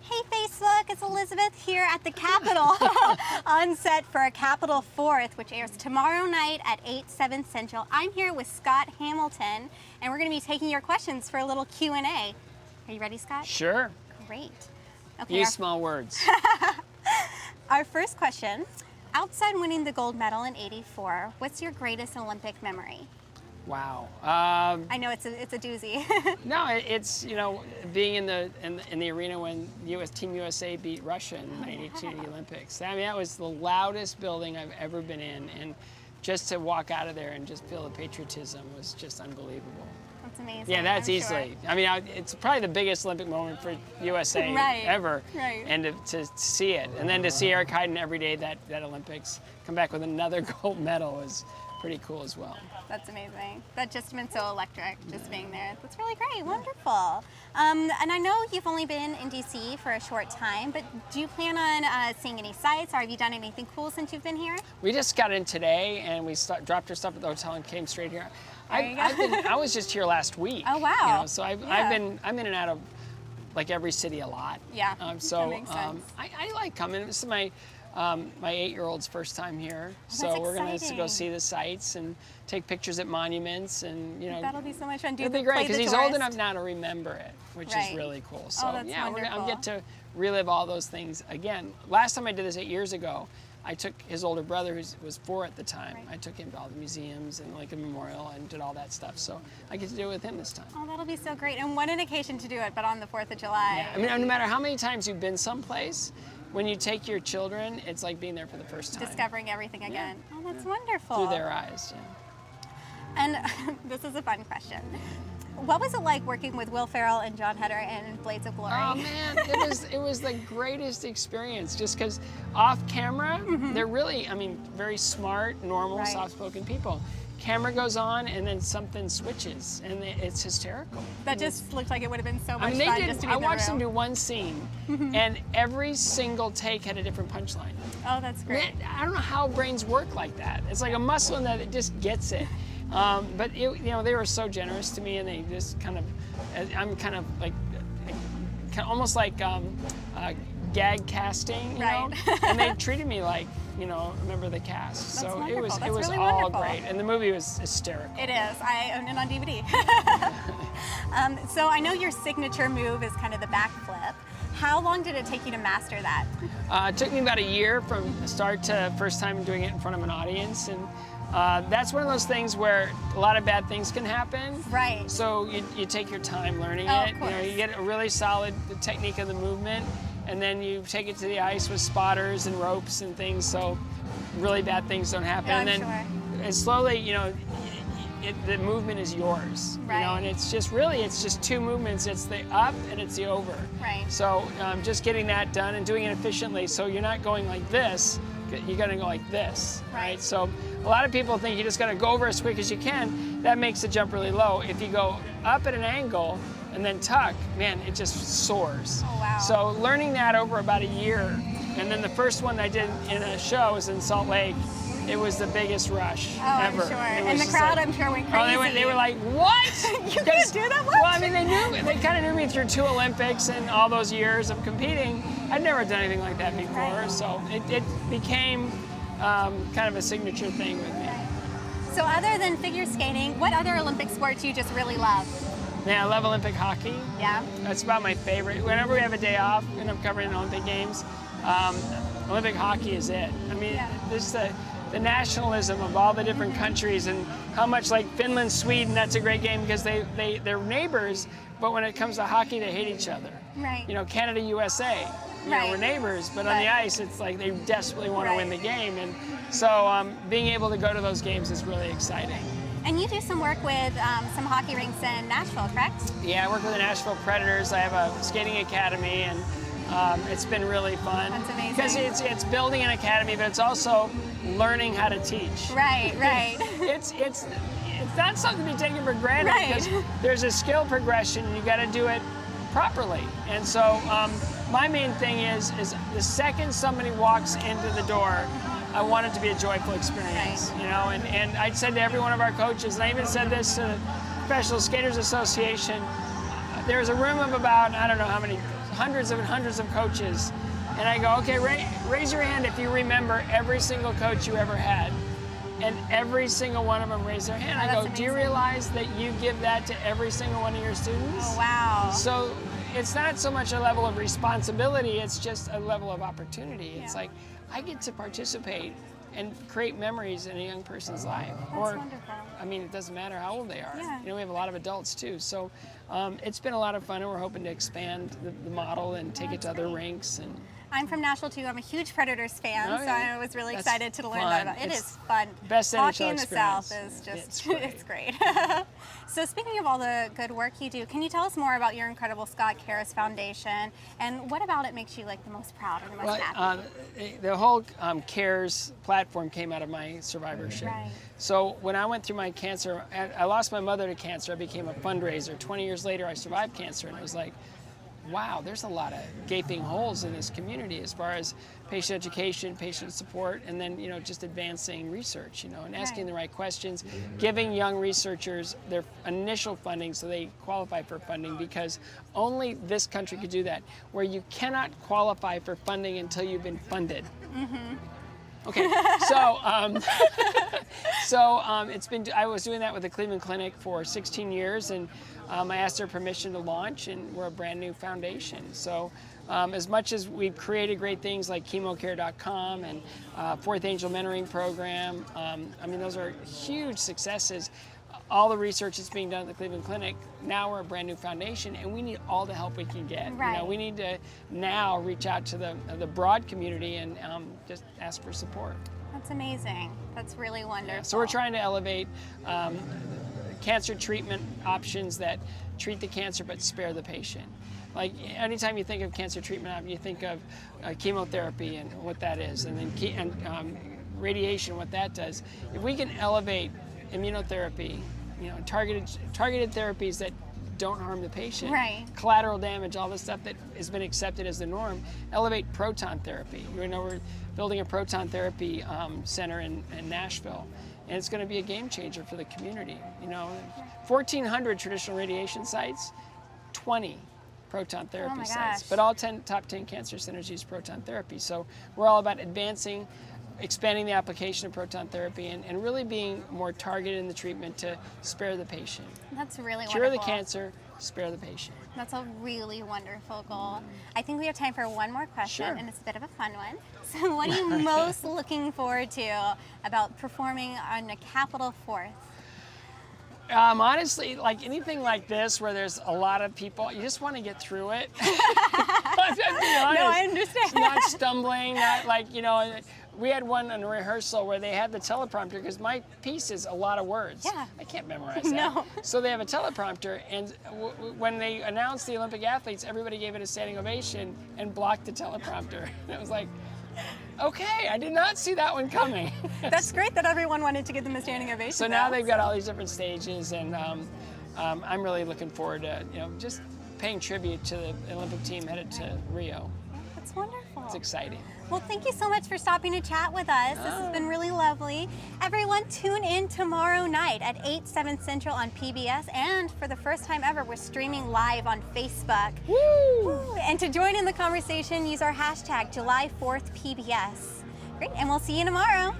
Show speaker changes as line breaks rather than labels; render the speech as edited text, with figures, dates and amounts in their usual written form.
Hey Facebook, it's Elizabeth here at the Capitol on set for a Capitol 4th, which airs tomorrow night at 8/7 Central. I'm here with Scott Hamilton, and we're going to be taking your questions for a little Q&A. Are you ready, Scott?
Sure.
Great. Okay,
Use small words.
our first question, outside winning the gold medal in '84, what's your greatest Olympic memory?
Wow.
I know it's a doozy.
No, it's being in the arena when Team USA beat Russia in the '92 Olympics. I mean, that was the loudest building I've ever been in, and just to walk out of there and just feel the patriotism was just unbelievable.
That's amazing.
Yeah, that's
I'm
easily.
Sure.
I mean, it's probably the biggest Olympic moment for USA
Right,
ever.
right.
And to see it, and then to see Eric Heiden every day that Olympics come back with another gold medal was pretty cool as well.
That's amazing. That just been so electric, just being there. That's really great, wonderful. And I know you've only been in DC for a short time, but do you plan on seeing any sights, or have you done anything cool since you've been here?
We just got in today, and we dropped our stuff at the hotel and came straight here. I was just here last week.
Oh wow!
So I'm in and out of like every city a lot.
Yeah. That makes sense.
I like coming. This is my 8-year-old's first time here,
that's
we're going to go
exciting.
see the sights and take pictures at monuments, and
That'll be so much fun.
It'll be great because he's old enough now to remember it, which
Right.
is really cool. So
that's
yeah,
wonderful.
I'll get to relive all those things again. Last time I did this 8 years ago, I took his older brother, who was 4 at the time.
Right.
I took him to all the museums and like a memorial and did all that stuff. So I get to do it with him this time.
Oh, that'll be so great. And what an occasion to do it, but on the 4th of July.
Yeah. I mean, no matter how many times you've been someplace, when you take your children, it's like being there for the first time.
Discovering everything again.
Yeah.
Oh, that's wonderful.
Through their eyes, yeah.
And this is a fun question. What was it like working with Will Ferrell and John Heder in Blades of Glory?
Oh man, it was the greatest experience. Just because off camera, they're really, very smart, normal,
Right.
soft-spoken people. Camera goes on, and then something switches, and it's hysterical.
That just looked like it would have been so much
They
fun
did.
just to be
I
in the
watched them
room.
do one scene, and every single take had a different punchline.
Oh, that's great.
Man, I don't know how brains work like that. It's like a muscle in that it just gets it. But they were so generous to me, and they just I'm kind of like, almost like gag casting, you know? And they treated me like, a member of the cast.
That's
so
wonderful.
it was
That's really
all
wonderful.
great, and the movie was hysterical.
It is. I own it on DVD. So I know your signature move is kind of the backflip. How long did it take you to master that?
It took me about a year from start to first time doing it in front of an audience, and that's one of those things where a lot of bad things can happen.
Right.
So you take your time learning
Oh, of
it.
course.
You get a really solid technique of the movement, and then you take it to the ice with spotters and ropes and things, so really bad things don't happen.
Yeah,
and then and slowly, the movement is yours.
Right.
And it's just 2 movements. It's the up and it's the over.
Right.
So just getting that done and doing it efficiently, so you're not going like this, you're gonna go like this,
Right.
So a lot of people think you just gotta go over as quick as you can. That makes the jump really low. If you go up at an angle and then tuck, man, it just soars.
Oh, wow.
So learning that over about a year, and then the first one I did in a show was in Salt Lake. It was the biggest rush ever.
I'm sure.
It
And
was
the
just
crowd,
like,
I'm sure, went
oh,
crazy.
they were like, what?
You can't do that? What?
Well, they kind of knew me through 2 Olympics and all those years of competing. I'd never done anything like that before,
Right.
so it became kind of a signature thing with me.
So other than figure skating, what other Olympic sports you just really love?
Yeah, I love Olympic hockey.
Yeah.
That's about my favorite. Whenever we have a day off and I'm covering the Olympic Games, Olympic hockey is it. Just the nationalism of all the different countries, and how much like Finland, Sweden, that's a great game because they're neighbors, but when it comes to hockey, they hate each other.
Right.
Canada, USA,
Right.
we're neighbors, but on the ice, it's like they desperately want to win the
Right.
game. And so being able to go to those games is really exciting.
And you do some work with some hockey rinks in Nashville, correct?
Yeah, I work with the Nashville Predators. I have a skating academy, and it's been really fun.
That's amazing.
Because it's building an academy, but it's also learning how to teach.
Right, right.
It's not something to be taken for granted,
Right.
because there's a skill progression, and you got to do it properly. And so my main thing is the second somebody walks into the door, I want it to be a joyful experience,
Right.
And I said to every one of our coaches, and I even said this to the Professional Skaters Association, there's a room of about, I don't know how many hundreds and hundreds of coaches, and I go, okay, raise your hand if you remember every single coach you ever had. And every single one of them raised their hand. I go, do you realize that you give that to every single one of your students?
Oh, wow.
So it's not so much a level of responsibility, it's just a level of opportunity. It's like, I get to participate and create memories in a young person's life.
That's wonderful.
I mean, it doesn't matter how old they are.
Yeah.
You know, we have a lot of adults too. So it's been a lot of fun, and we're hoping to expand the model and take it to other rinks. And
I'm from Nashville too. I'm a huge Predators fan, so I was really excited to learn
fun.
about it. It is fun.
Best
Hockey
NHL
in the
experience.
South is just,
It's great.
it's great. So speaking of all the good work you do, can you tell us more about your incredible Scott Cares Foundation, and what about it makes you like the most proud or the most happy?
The whole CARES platform came out of my survivorship.
Right.
So when I went through my cancer, I lost my mother to cancer. I became a fundraiser. 20 years later, I survived cancer, and I was like, wow, there's a lot of gaping holes in this community as far as patient education, patient support, and then, you know, just advancing research, you know, and asking the right questions, giving young researchers their initial funding so they qualify for funding, because only this country could do that, where you cannot qualify for funding until you've been funded. Okay, it's been, I was doing that with the Cleveland Clinic for 16 years, and I asked their permission to launch, and we're a brand new foundation. So as much as we've created great things like chemocare.com and Fourth Angel Mentoring Program, I mean, those are huge successes. All the research that's being done at the Cleveland Clinic, now we're a brand new foundation, and we need all the help we can get.
Right.
You know, we need to now reach out to the broad community and just ask for support.
That's amazing. That's really wonderful.
Yeah. So we're trying to elevate cancer treatment options that treat the cancer but spare the patient. Like anytime you think of cancer treatment, you think of chemotherapy and what that is, and then radiation, what that does. If we can elevate immunotherapy, you know, targeted therapies that don't harm the patient, collateral damage, all the stuff that has been accepted as the norm, elevate proton therapy. You know, we're building a proton therapy center in Nashville, and it's going to be a game changer for the community. You know, 1,400 traditional radiation sites, 20 proton therapy sites, but all top 10 cancer centers use proton therapy. So we're all about expanding the application of proton therapy and really being more targeted in the treatment to spare the patient.
That's really wonderful.
Cure the cancer, spare the patient.
That's a really wonderful goal. I think we have time for one more question,
Sure.
and it's a bit of a fun one. So what are you most looking forward to about performing on a Capitol 4th?
Honestly, like anything like this where there's a lot of people, you just want to get through it. Be honest.
No, I understand.
Not stumbling, not like, you know, we had one in a rehearsal where they had the teleprompter, because my piece is a lot of words.
Yeah.
I can't memorize that.
No.
So they have a teleprompter, and when they announced the Olympic athletes, everybody gave it a standing ovation and blocked the teleprompter. And it was like, okay, I did not see that one coming.
That's great that everyone wanted to give them a standing ovation.
So now they've got all these different stages, and I'm really looking forward to, you know, just paying tribute to the Olympic team headed to Rio.
That's wonderful.
It's exciting.
Well, thank you so much for stopping to chat with us. This has been really lovely. Everyone, tune in tomorrow night at 8/7 Central on PBS, and for the first time ever, we're streaming live on Facebook.
Woo!
And to join in the conversation, use our hashtag July 4th PBS. Great, and we'll see you tomorrow.